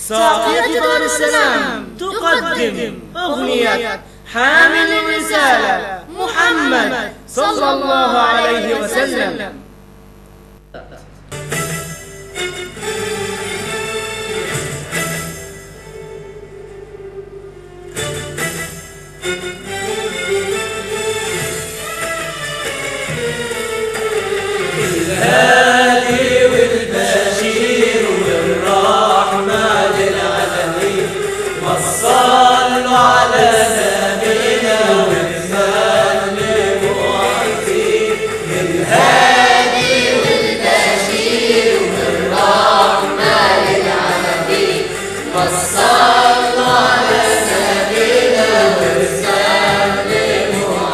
ساقية دار السلام تقدم أغنية حامل الرسالة محمد صلى الله عليه وسلم. الهادي والبشير والرحمة للعالمين، وصلوا على نبينا وسلموا عليه. الهادي والبشير والرحمة للعالمين، وصلوا على نبينا وسلموا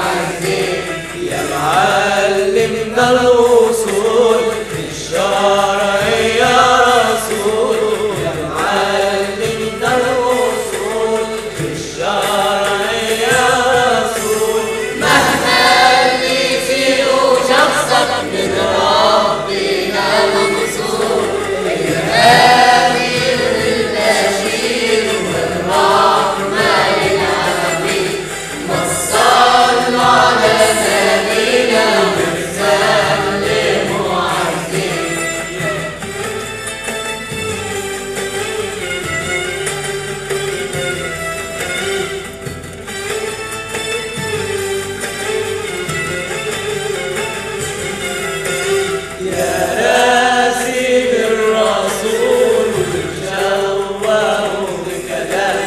عليه. يا معلمنا الوصول في الشرع يا رسول، يا معلمنا الوصول في الشرع يا رسول. مهما اللي فيه شخصك من ربنا منصور. الهادي والبشير والرحمة للعالمين، وصلوا على نبينا وسلموا عليه. يا راسي بالرسول وشواه بكلام،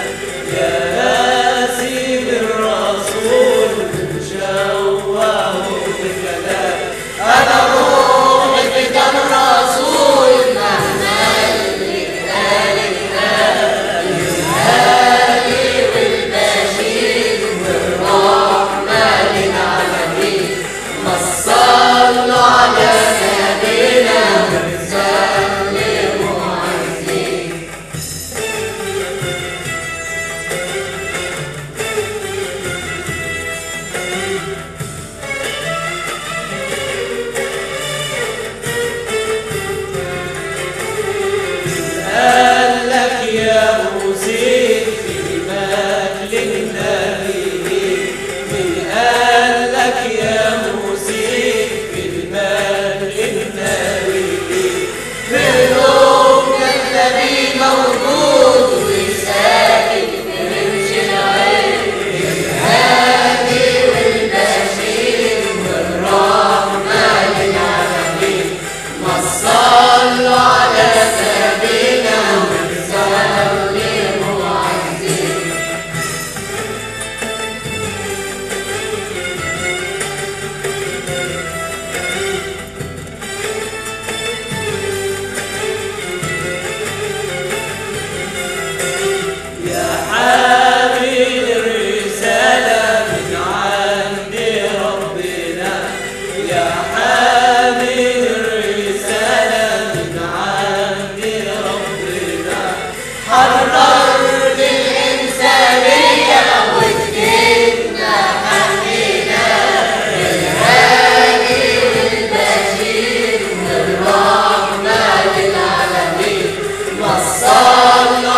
يا راسي بالرسول وشواه بكلام. أنا روحي فدى الرسول مهما اللي قال الكلام. الهادي والبشير والرحمة للعالمين، وصلوا على نبينا وسلموا عليه. قال لك يا موسى في مجل النبي، من قال لك يا موسى في مجل النبي. في الركن النبي موجود وساكن في رمش العين. الهادي والبشير والرحمة للعالمين، وصلوا على نبينا وسلموا عليه. يا حامل الرسالة من عند ربنا، يا حامل الرسالة من عند ربنا. حررت الإنسانية واديتنا حقنا. الهادي والبشير والرحمة للعالمين، وصلوا